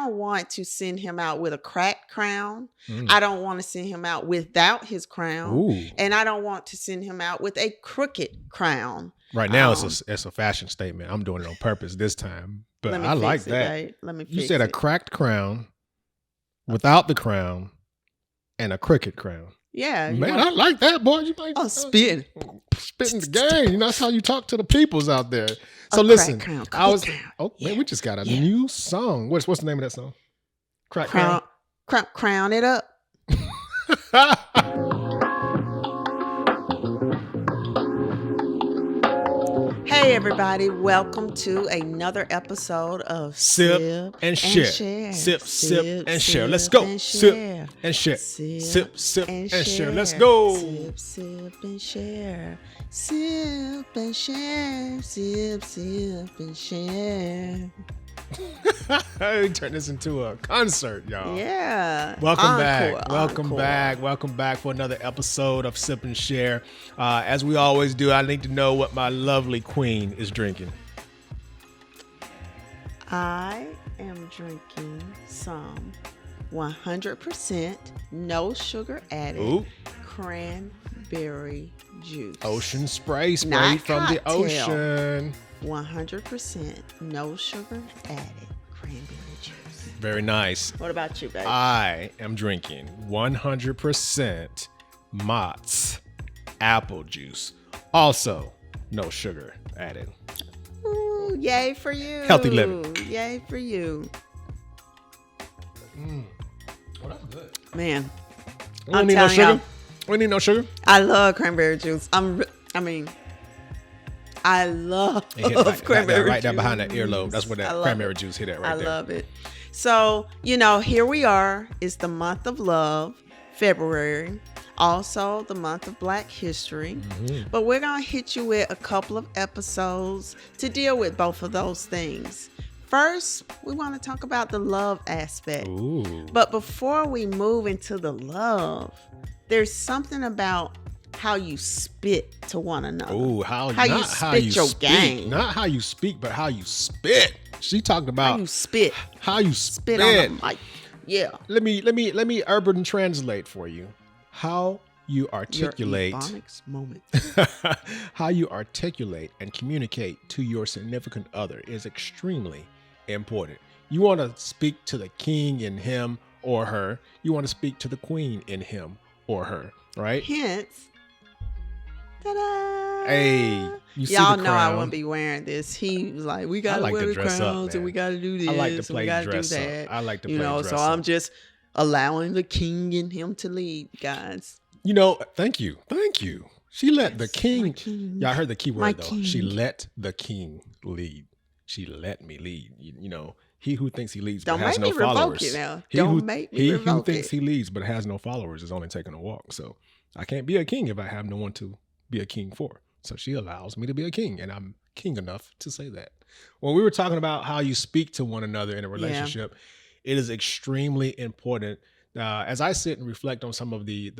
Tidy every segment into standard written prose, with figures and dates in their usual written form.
don't want to send him out with a cracked crown. Mm. I don't want to send him out without his crown. Ooh. And I don't want to send him out with a crooked crown. Right now, it's a fashion statement. I'm doing it on purpose this time. But I like that. Babe. Let me fix You said a cracked crown without the crown and a crooked crown. Yeah. Man, I like that, boy. You like spitting the game. You know, that's how you talk to the peoples out there. So listen, crown, man, we just got a new song. What's the name of that song? Crown it up. Hey everybody, welcome to another episode of Sip and Share. Sip and share. Let's go. Sip and share. Sip and share. Let's go. Sip and share. Sip and share. Sip and share. Turn this into a concert, y'all. Yeah. Welcome back for another episode of Sip and Share. As we always do, I need to know what my lovely queen is drinking. I am drinking some 100% no sugar added cranberry juice. Ocean spray sprayed from the ocean. 100% no sugar added cranberry juice. Very nice. What about you, baby? I am drinking 100% Mott's apple juice. Also, no sugar added. Ooh, yay for you. Healthy living. Yay for you. Well, that's good. Man, We don't need no sugar. We need no sugar. I love cranberry juice. I love cranberry juice. Right there behind that earlobe. That's where that cranberry juice hit at right there. I love it. So, here we are. It's the month of love, February. Also, the month of Black History. Mm-hmm. But we're going to hit you with a couple of episodes to deal with both of those things. First, we want to talk about the love aspect. Ooh. But before we move into the love, there's something about how you spit to one another. Ooh, how you spit your game. Not how you speak, but how you spit. She talked about how you spit. How you spit on the mic. Yeah. Let me urban translate for you. How you articulate your ebonics moment. How you articulate and communicate to your significant other is extremely important. You want to speak to the king in him or her. You want to speak to the queen in him or her, right? Hence, ta-da! Hey, y'all know I wouldn't be wearing this. He was like, "We gotta wear the crowns and we gotta do this. I like to play we gotta dress do that." up. I like to play dress so up. I'm just allowing the king in him to lead, guys. Thank you. She let the king. Y'all heard the key word though. King. She let the king lead. She let me lead. He who thinks he leads but has no followers. He who thinks he leads but has no followers is only taking a walk. So I can't be a king if I have no one to be a king for. So she allows me to be a king, and I'm king enough to say that. When we were talking about how you speak to one another in a relationship, it is extremely important. As I sit and reflect on some of the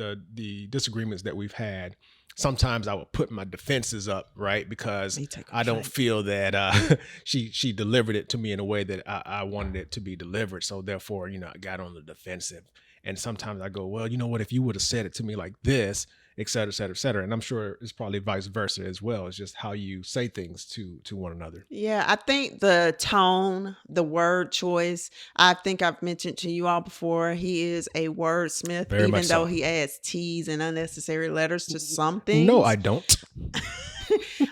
disagreements that we've had, sometimes I would put my defenses up, right? Because I don't feel that she delivered it to me in a way that I wanted it to be delivered. So therefore, I got on the defensive. And sometimes I go, well, you know what? If you would have said it to me like this, et cetera, et cetera, et cetera. And I'm sure it's probably vice versa as well. It's just how you say things to one another. Yeah, I think the tone, the word choice, I think I've mentioned to you all before, he is a wordsmith, even though he adds T's and unnecessary letters to some things. No, I don't.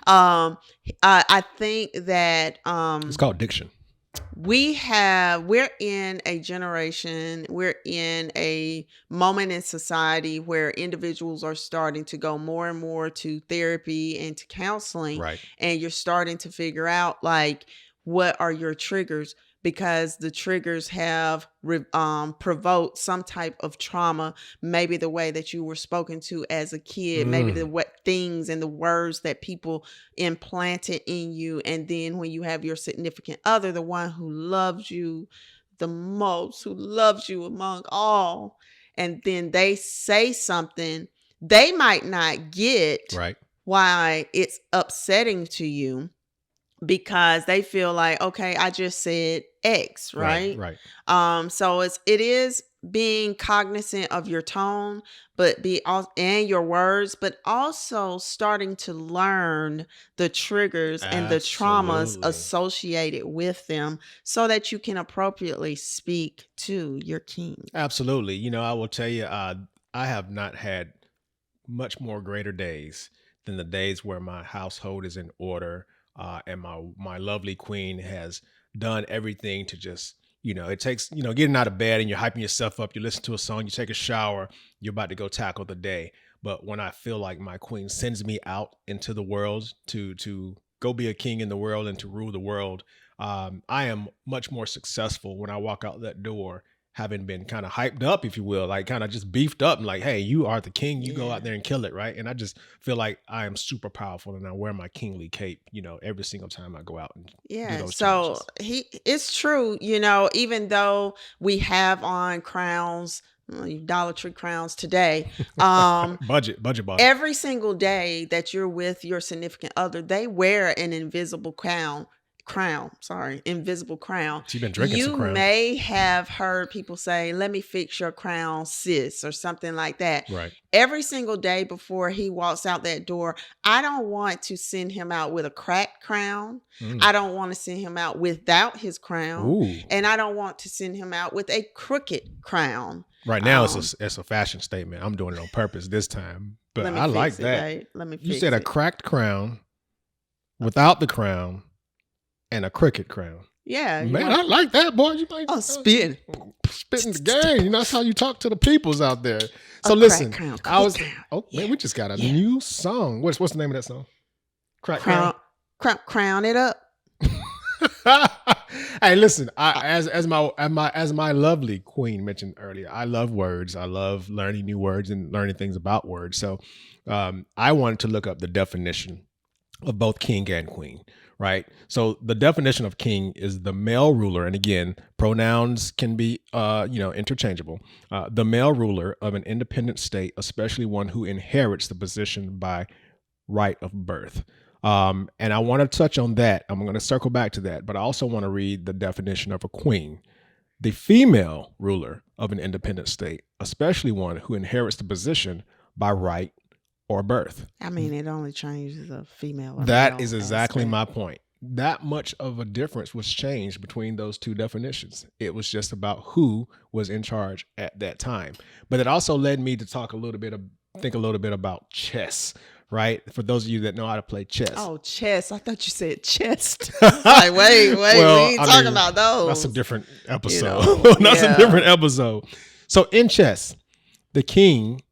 I think that it's called diction. We're in a generation, we're in a moment in society where individuals are starting to go more and more to therapy and to counseling. Right. And you're starting to figure out what are your triggers, because the triggers have provoked some type of trauma, maybe the way that you were spoken to as a kid, maybe the things and the words that people implanted in you. And then when you have your significant other, the one who loves you the most, who loves you among all, and then they say something they might not get right. why it's upsetting to you. because they feel like, okay, I just said X, right? Right. So it is being cognizant of your tone, but and your words, but also starting to learn the triggers and the traumas Absolutely. associated with them so that you can appropriately speak to your king. Absolutely. You know, I will tell you, I have not had much more greater days than the days where my household is in order, and my lovely queen has done everything to just, you know, it takes, you know, getting out of bed and you're hyping yourself up, you listen to a song, you take a shower, you're about to go tackle the day. But when I feel like my queen sends me out into the world to go be a king in the world and to rule the world, I am much more successful when I walk out that door having been kind of hyped up, if you will, like kind of just beefed up and like, hey, you are the king, you go out there and kill it, right? And I just feel like I am super powerful and I wear my kingly cape, you know, every single time I go out and do those so challenges. it's true, you know, even though we have on crowns, Dollar Tree crowns today, budget boss. every single day that you're with your significant other, they wear an invisible invisible crown. She's been drinking You some crown. may have heard people say, let me fix your crown, sis, or something like that. Right. Every single day before he walks out that door, I don't want to send him out with a cracked crown. I don't want to send him out without his crown. Ooh. And I don't want to send him out with a crooked crown. Right now, it's a fashion statement. I'm doing it on purpose this time, but I like that. Let me. You said a cracked crown, without the crown, and a crooked crown. Yeah, man, I like that, boy. You like spitting the game. You know, that's how you talk to the peoples out there. So listen, man, we just got a new song. What's the name of that song? Crown it up. Hey, listen, as my lovely queen mentioned earlier, I love words. I love learning new words and learning things about words. So I wanted to look up the definition of both king and queen, right? So the definition of king is the male ruler, and again, pronouns can be interchangeable. The male ruler of an independent state, especially one who inherits the position by right of birth. And I want to touch on that. I'm going to circle back to that, but I also want to read the definition of a queen. The female ruler of an independent state, especially one who inherits the position by right or birth. I mean, it only changes a female. That is exactly my point. That much of a difference was changed between those two definitions. It was just about who was in charge at that time. But it also led me to think a little bit about chess. Right? For those of you that know how to play chess. Oh, chess. I thought you said chest. Like, wait, well, we ain't talking about those. That's a different episode. That's a different episode. So in chess, the king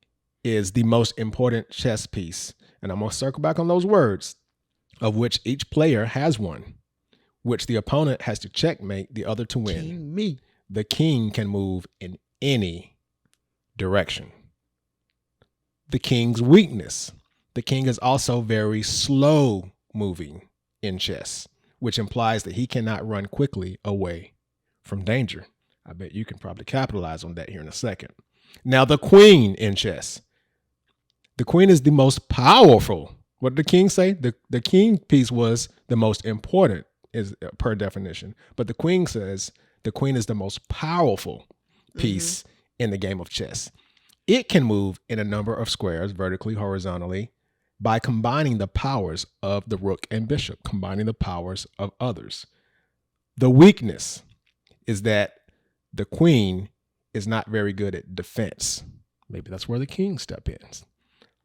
is the most important chess piece. And I'm going to circle back on those words, of which each player has one, which the opponent has to checkmate the other to win. The king can move in any direction. The king's weakness. The king is also very slow moving in chess, which implies that he cannot run quickly away from danger. I bet you can probably capitalize on that here in a second. Now, the queen in chess. The queen is the most powerful. What did the king say? The king piece was the most important, is per definition. But the queen says the queen is the most powerful piece in the game of chess. It can move in a number of squares, vertically, horizontally, by combining the powers of the rook and bishop, combining the powers of others. The weakness is that the queen is not very good at defense. Maybe that's where the king step in.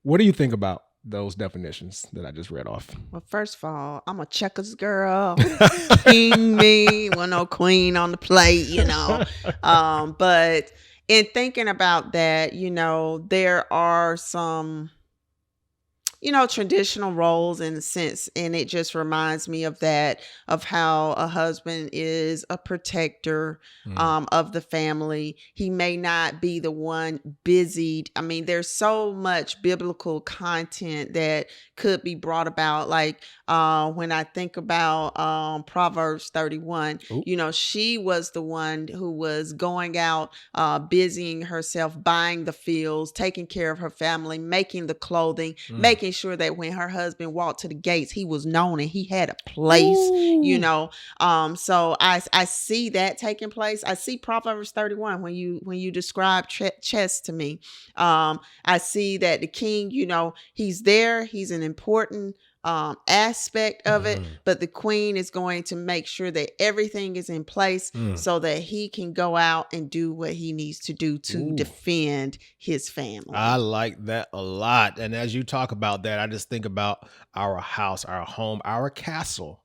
What do you think about those definitions that I just read off? Well, first of all, I'm a checkers girl. King me, well, no queen on the plate, you know. But in thinking about that, you know, there are some, you know, traditional roles in a sense. And it just reminds me of that, of how a husband is a protector of the family. He may not be the one busied. I mean, there's so much biblical content that could be brought about. Like when I think about Proverbs 31, Ooh. She was the one who was going out, busying herself, buying the fields, taking care of her family, making the clothing, making sure that when her husband walked to the gates, he was known and he had a place. Ooh. So I see that taking place. I see Proverbs 31 when you describe chess to me. I see that the king, he's there. He's an important aspect of it, but the queen is going to make sure that everything is in place so that he can go out and do what he needs to do to defend his family. I like that a lot. And as you talk about that, I just think about our house, our home, our castle.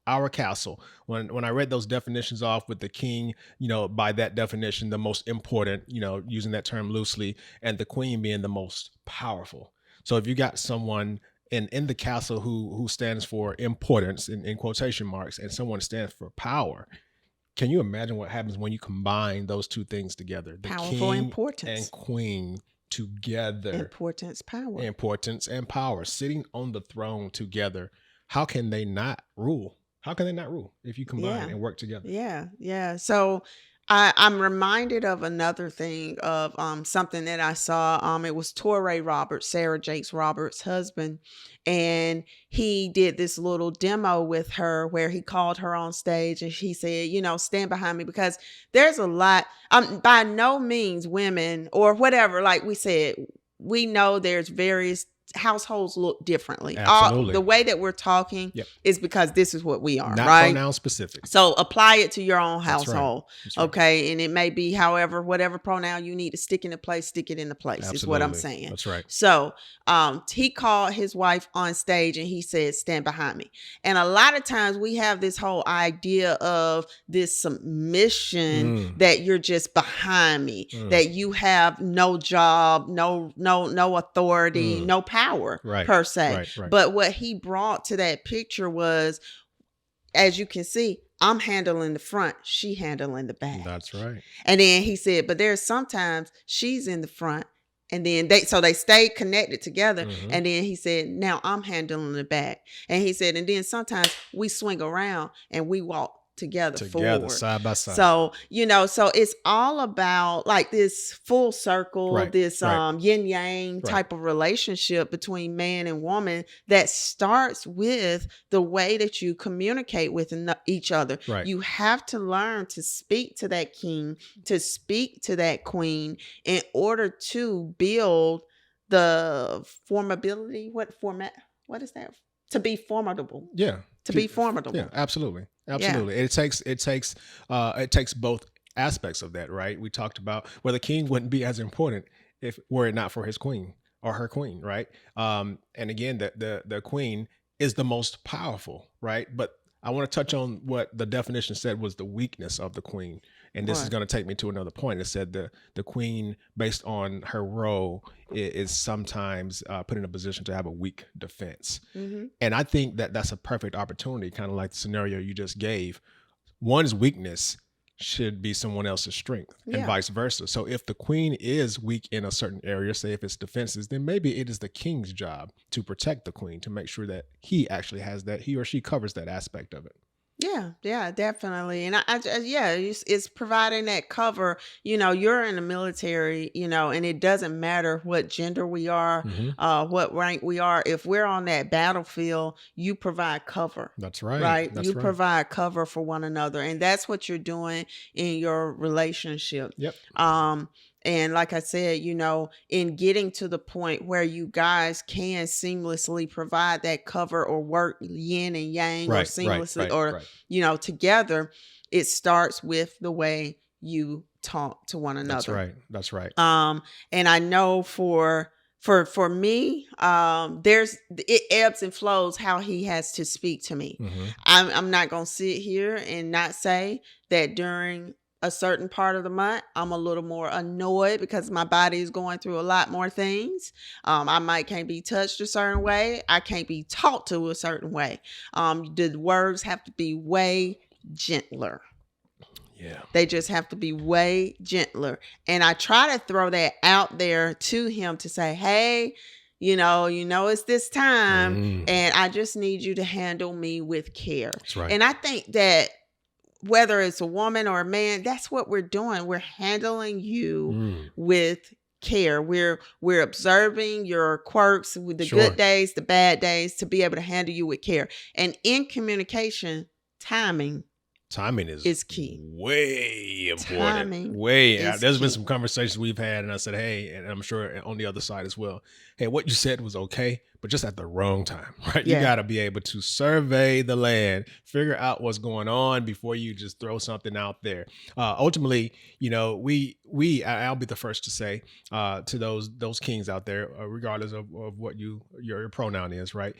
When I read those definitions off with the king, by that definition, the most important, using that term loosely, and the queen being the most powerful. So if you got someone in the castle who stands for importance in quotation marks, and someone stands for power, can you imagine what happens when you combine those two things together? The powerful king importance and queen together. Importance and power sitting on the throne together. How can they not rule? If you combine and work together? Yeah. So I'm reminded of another thing of something that I saw. It was Touré Roberts, Sarah Jakes Roberts' husband, and he did this little demo with her where he called her on stage and he said, stand behind me, because there's a lot. By no means women or whatever, like we said, we know there's various households look differently. Absolutely. The way that we're talking is because this is what we are, not right? Pronoun specific. So apply it to your own household. That's right. Okay. And it may be whatever pronoun you need to stick in the place, stick it in the place. Absolutely. Is what I'm saying. That's right. So he called his wife on stage and he said, stand behind me. And a lot of times we have this whole idea of this submission that you're just behind me, that you have no job, no authority, no power per se. Right. But what he brought to that picture was, as you can see, I'm handling the front, she handling the back. That's right. And then he said, but there's sometimes she's in the front, and then they stayed connected together. And then he said, now I'm handling the back. And he said, and then sometimes we swing around and we walk together forward, side by side. So so it's all about like this full circle, this yin yang type of relationship between man and woman that starts with the way that you communicate with each other. You have to learn to speak to that king, to speak to that queen, in order to build the formability. What is that? To be formidable. To be formidable. Yeah, absolutely. It takes both aspects of that, right? We talked about the king wouldn't be as important if were it not for his queen or her queen, right? And again, the queen is the most powerful, right? But I want to touch on what the definition said was the weakness of the queen. And this is going to take me to another point. It said the queen, based on her role, is sometimes put in a position to have a weak defense. And I think that's a perfect opportunity, kind of like the scenario you just gave. One's weakness should be someone else's strength and vice versa. So if the queen is weak in a certain area, say if it's defenses, then maybe it is the king's job to protect the queen, to make sure that he actually has that, he or she covers that aspect of it. Yeah, definitely. And it's providing that cover. You're in the military, and it doesn't matter what gender we are, what rank we are. If we're on that battlefield, you provide cover. That's right. Right. You provide cover for one another. And that's what you're doing in your relationship. Yep. And like I said, in getting to the point where you guys can seamlessly provide that cover or work yin and yang or seamlessly or together, it starts with the way you talk to one another. That's right. And I know for me, it ebbs and flows how he has to speak to me. I'm not going to sit here and not say that during a certain part of the month, I'm a little more annoyed because my body is going through a lot more things. I can't be touched a certain way. I can't be talked to a certain way. The words have to be way gentler. Yeah. They just have to be way gentler. And I try to throw that out there to him to say, hey, it's this time, and I just need you to handle me with care. That's right. And I think that whether it's a woman or a man, that's what we're doing. We're handling you with care. We're observing your quirks, with the good days, the bad days, to be able to handle you with care. And in communication, timing is key. Way important. Timing There's been some conversations we've had, and I said, hey, and I'm sure on the other side as well, hey, what you said was okay, but just at the wrong time, right? Yeah. You got to be able to survey the land, figure out what's going on before you just throw something out there. Ultimately, I'll be the first to say to those kings out there, regardless of what your pronoun is, right?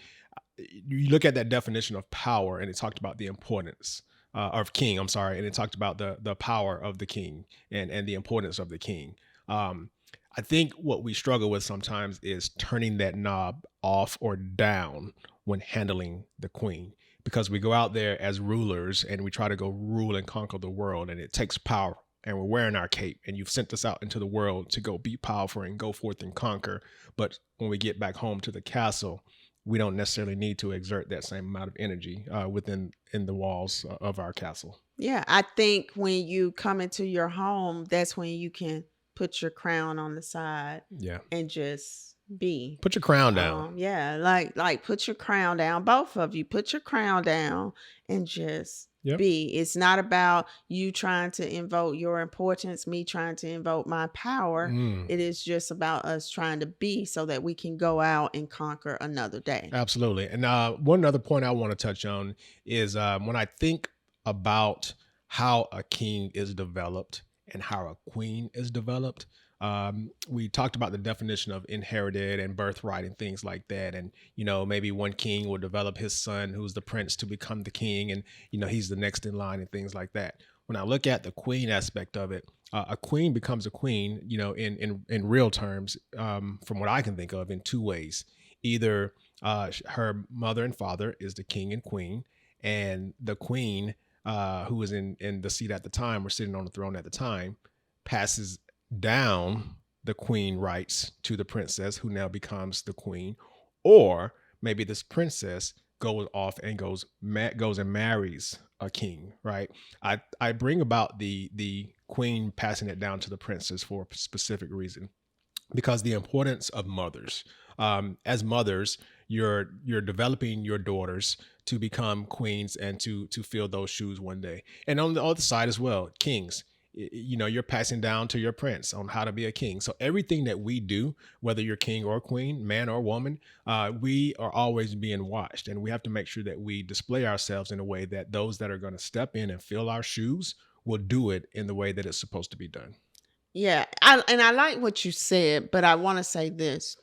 You look at that definition of power, and it talked about the importance of king, and it talked about the power of the king and the importance of the king. I think what we struggle with sometimes is turning that knob off or down when handling the queen, because we go out there as rulers and we try to go rule and conquer the world, and it takes power, and we're wearing our cape, and you've sent us out into the world to go be powerful and go forth and conquer. But when we get back home to the castle, we don't necessarily need to exert that same amount of energy in the walls of our castle. Yeah, I think when you come into your home, that's when you can put your crown on the side. Yeah, and just be. Put your crown down. Like put your crown down. Both of you, put your crown down and just be. It's not about you trying to invoke your importance, me trying to invoke my power. It is just about us trying to be, so that we can go out and conquer another day. Absolutely. And one other point I want to touch on is when I think about how a king is developed and how a queen is developed. We talked about the definition of inherited and birthright and things like that. And, maybe one king will develop his son, who's the prince, to become the king. And, he's the next in line and things like that. When I look at the queen aspect of it, a queen becomes a queen, in real terms, from what I can think of, in two ways. Either her mother and father is the king and queen, and the queen, who was in the seat at the time, or sitting on the throne at the time, passes down the queen rights to the princess, who now becomes the queen. Or maybe this princess goes off and goes and marries a king, right? I bring about the queen passing it down to the princess for a specific reason, because the importance of mothers. As mothers, you're developing your daughters to become queens and to fill those shoes one day. And on the other side as well, kings. You're passing down to your prince on how to be a king. So everything that we do, whether you're king or queen, man or woman, we are always being watched, and we have to make sure that we display ourselves in a way that those that are going to step in and fill our shoes will do it in the way that it's supposed to be done. Yeah, I like what you said, but I want to say this.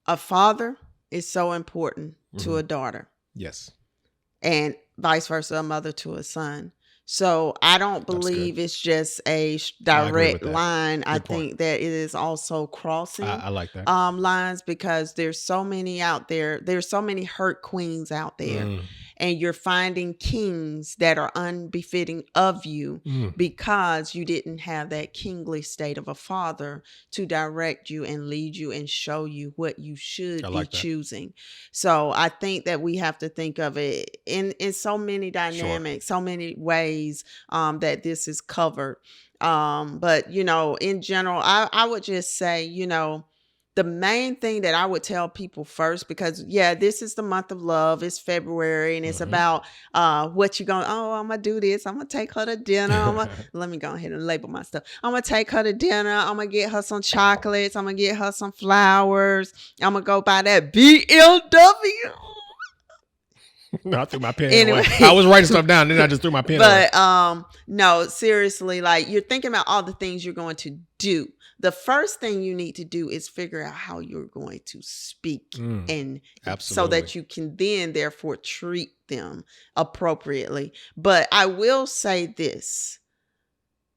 A father is so important to a daughter. Yes. And vice versa, a mother to a son. So I don't believe it's just a direct line. I think that it is also crossing I like that. Lines, because there's so many out there. There's so many hurt queens out there. And you're finding kings that are unbefitting of you because you didn't have that kingly state of a father to direct you and lead you and show you what you should be choosing. So I think that we have to think of it in so many dynamics, so many ways that this is covered. But, in general, I would just say, the main thing that I would tell people first, because this is the month of love. It's February, and it's about what you're going, I'm going to do this. I'm going to take her to dinner. Let me go ahead and label my stuff. I'm going to take her to dinner. I'm going to get her some chocolates. I'm going to get her some flowers. I'm going to go buy that BMW. No, I threw my pen away. I was writing stuff down, then I just threw my pen away. But no, seriously, like, you're thinking about all the things you're going to do. The first thing you need to do is figure out how you're going to speak, and so that you can then therefore treat them appropriately. But I will say this: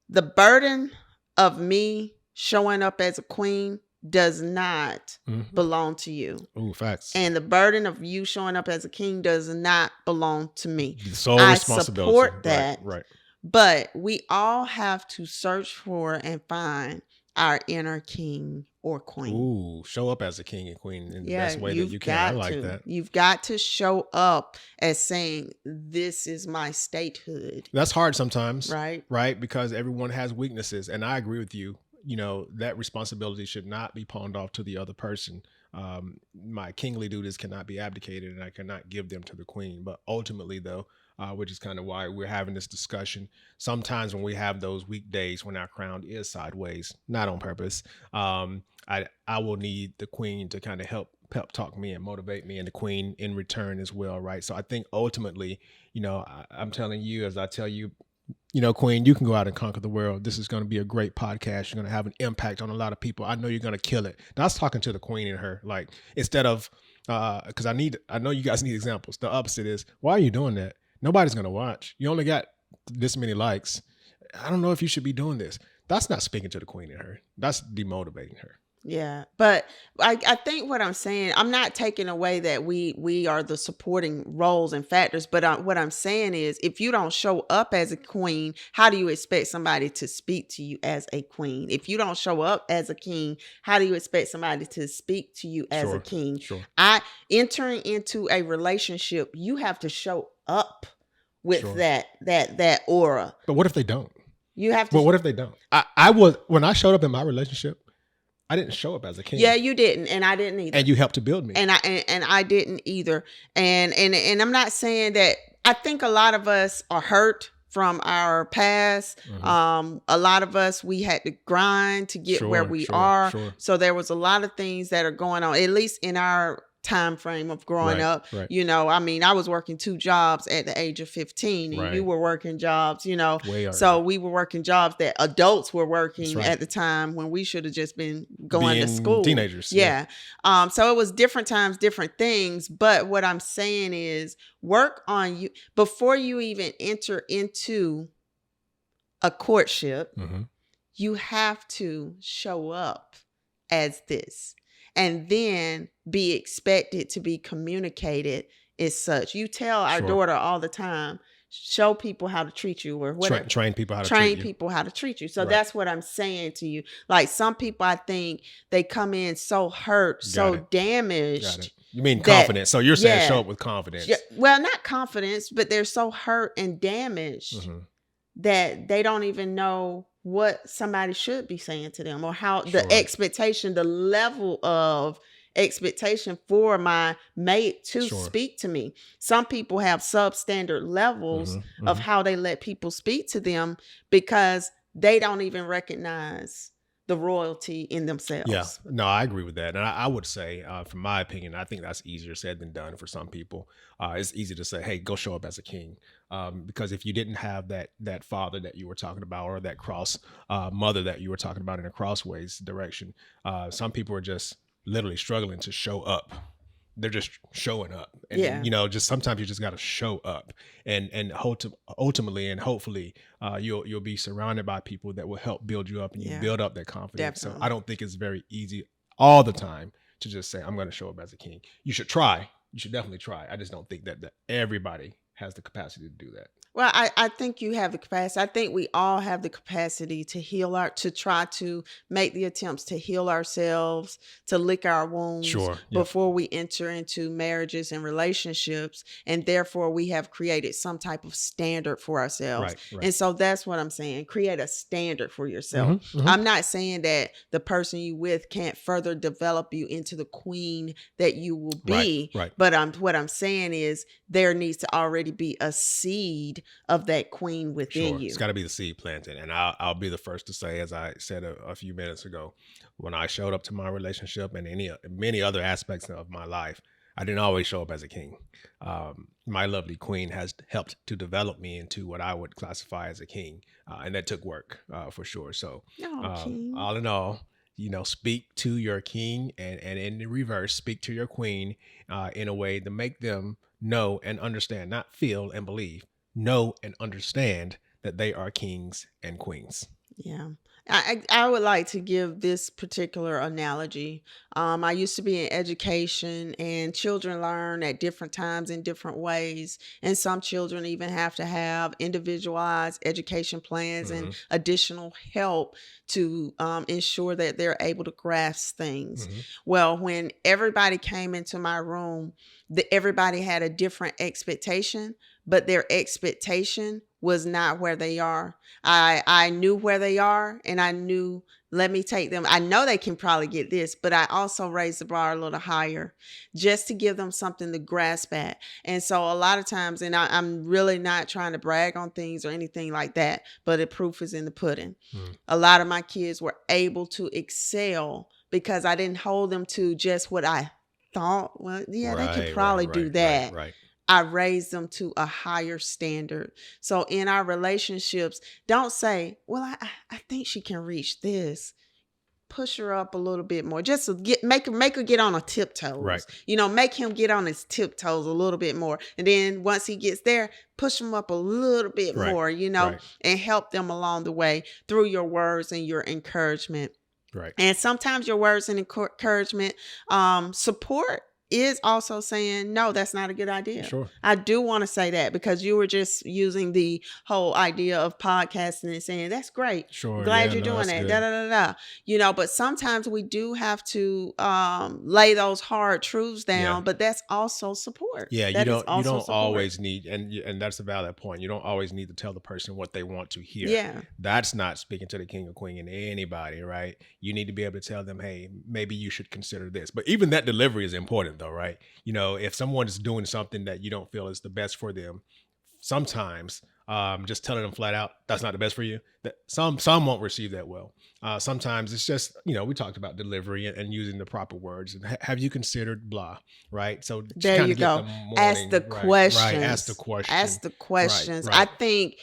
the burden of me showing up as a queen does not belong to you. Ooh, facts. And the burden of you showing up as a king does not belong to me. The sole responsibility. I support that. Right. But we all have to search for and find our inner king or queen. Ooh, show up as a king and queen in the best way that you can. I like that. You've got to show up as saying, this is my statehood. That's hard sometimes. Right. Right. Because everyone has weaknesses. And I agree with you. That responsibility should not be pawned off to the other person. My kingly duties cannot be abdicated, and I cannot give them to the queen. But ultimately, though, which is kind of why we're having this discussion, sometimes when we have those weekdays when our crown is sideways, not on purpose, I will need the queen to kind of help pep talk me and motivate me, and the queen in return as well, right? So I think ultimately, I'm telling you, as I tell you, queen, you can go out and conquer the world. This is going to be a great podcast. You're going to have an impact on a lot of people. I know you're going to kill it. That's talking to the queen and her, like, instead of, because I know you guys need examples. The opposite is, why are you doing that? Nobody's going to watch. You only got this many likes. I don't know if you should be doing this. That's not speaking to the queen and her. That's demotivating her. Yeah. But I think what I'm saying, I'm not taking away that we are the supporting roles and factors, but what I'm saying is, if you don't show up as a queen, how do you expect somebody to speak to you as a queen? If you don't show up as a king, how do you expect somebody to speak to you as a king? Sure. Entering into a relationship, you have to show up with that aura. But what if they don't? You have to. Well, what if they don't? When I showed up in my relationship, I didn't show up as a king. Yeah, you didn't, and I didn't either. And you helped to build me. And I didn't either. And I'm not saying that. I think a lot of us are hurt from our past. Mm-hmm. A lot of us, we had to grind to get where we are. Sure. So there was a lot of things that are going on, at least in our time frame of growing up. Right. I was working 2 jobs at the age of 15, and you were working jobs, so we were working jobs that adults were working at the time, when we should have just been going to school. Teenagers. Yeah. So it was different times, different things. But what I'm saying is, work on you before you even enter into a courtship. Mm-hmm. You have to show up as this, and then be expected to be communicated as such. You tell our daughter all the time, show people how to treat you, or whatever. Train people how to treat you. So that's what I'm saying to you. Like, some people, I think they come in so hurt, damaged. Got it. You mean confidence. So you're saying show up with confidence. Well, not confidence, but they're so hurt and damaged that they don't even know what somebody should be saying to them, or how the expectation, the level of expectation for my mate to speak to me. Some people have substandard levels of how they let people speak to them, because they don't even recognize the royalty in themselves. Yeah, no, I agree with that. And I would say, from my opinion, I think that's easier said than done for some people. It's easy to say, hey, go show up as a king. Because if you didn't have that father that you were talking about, or that cross mother that you were talking about in a crossways direction, some people are just literally struggling to show up. They're just showing up. And, just sometimes you just got to show up, and ultimately and hopefully you'll be surrounded by people that will help build you up, and you build up that confidence. Definitely. So I don't think it's very easy all the time to just say, I'm going to show up as a king. You should try. You should definitely try. I just don't think that everybody has the capacity to do that. Well, I think you have the capacity. I think we all have the capacity to to try to make the attempts to heal ourselves, to lick our wounds before we enter into marriages and relationships. And therefore, we have created some type of standard for ourselves. Right. And so that's what I'm saying. Create a standard for yourself. I'm not saying that the person you with can't further develop you into the queen that you will be. Right. But what I'm saying is, there needs to already be a seed of that queen within you. It's got to be the seed planted. And I'll be the first to say, as I said a few minutes ago, when I showed up to my relationship and many other aspects of my life, I didn't always show up as a king. My lovely queen has helped to develop me into what I would classify as a king. And that took work, for sure. So all in all, speak to your king, and in the reverse, speak to your queen in a way to make them know and understand, not feel and believe, know and understand that they are kings and queens. Yeah. I would like to give this particular analogy. I used to be in education, and children learn at different times in different ways. And some children even have to have individualized education plans and additional help to ensure that they're able to grasp things. Well, when everybody came into my room, everybody had a different expectation, but their expectation was not where they are. I knew where they are, and I knew, let me take them. I know they can probably get this, but I also raised the bar a little higher just to give them something to grasp at. And so a lot of times, and I'm really not trying to brag on things or anything like that, but the proof is in the pudding. A lot of my kids were able to excel because I didn't hold them to just what I thought. Well, yeah, they could probably do that. Right. I raised them to a higher standard. So in our relationships, don't say, well, I think she can reach this. Push her up a little bit more. Just to make her get on her tiptoes. Right. Make him get on his tiptoes a little bit more. And then once he gets there, push him up a little bit more, and help them along the way through your words and your encouragement. Right. And sometimes your words and encouragement, support is also saying, no, that's not a good idea. Sure. I do want to say that because you were just using the whole idea of podcasting and saying, that's great. Sure. Glad you're doing that. Da, da, da, da. But sometimes we do have to lay those hard truths down, but that's also support. Yeah, you don't always need, and that's a valid point. You don't always need to tell the person what they want to hear. Yeah. That's not speaking to the king or queen in anybody, right? You need to be able to tell them, hey, maybe you should consider this. But even that delivery is important though, right? If someone is doing something that you don't feel is the best for them, sometimes just telling them flat out, that's not the best for you. That some won't receive that well. Sometimes it's just, we talked about delivery and using the proper words. And have you considered blah, right? So there you go. Ask the questions. Right. Ask the questions. Ask the questions. Right. I think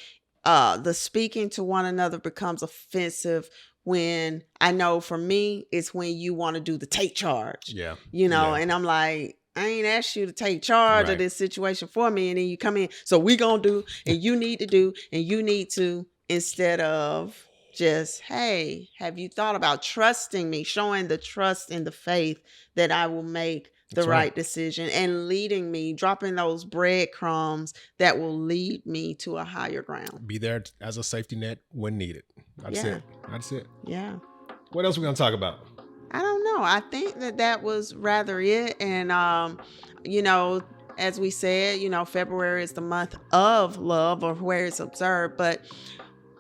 the speaking to one another becomes offensive when, I know for me, it's when you want to do the take charge. Yeah. And I'm like, I ain't asked you to take charge of this situation for me. And then you come in, so we gonna do, and you need to do, and you need to, instead of just, hey, have you thought about trusting me, showing the trust and the faith that I will make the right decision and leading me, dropping those breadcrumbs that will lead me to a higher ground. Be there as a safety net when needed. That's it. Yeah. What else are we going to talk about? I don't know. I think that was rather it. And, as we said, February is the month of love, or where it's observed. But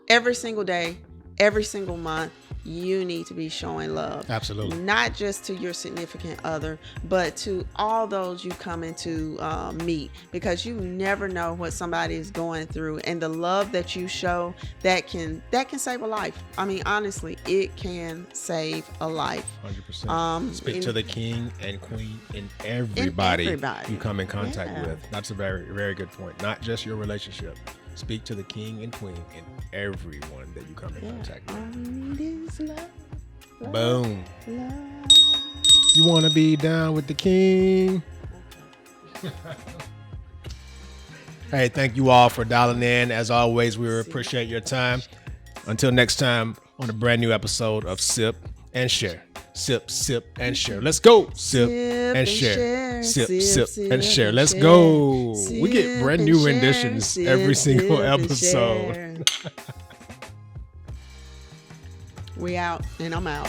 every single day, every single month, you need to be showing love. Absolutely. Not just to your significant other, but to all those you come into meet, because you never know what somebody is going through, and the love that you show that can save a life. I mean, honestly, it can save a life. 100%. Speak to the king and queen and everybody you come in contact with. That's a very, very good point. Not just your relationship. Speak to the king and queen and everyone that you come in contact with. Love, boom. Love. You want to be down with the king? Hey, thank you all for dialing in. As always, we appreciate your time. Until next time on a brand new episode of Sip and Share. Sip, sip, and share. Let's go. Sip and share. Sip, sip, and share. Let's go. We get brand new renditions every single episode. We out, and I'm out.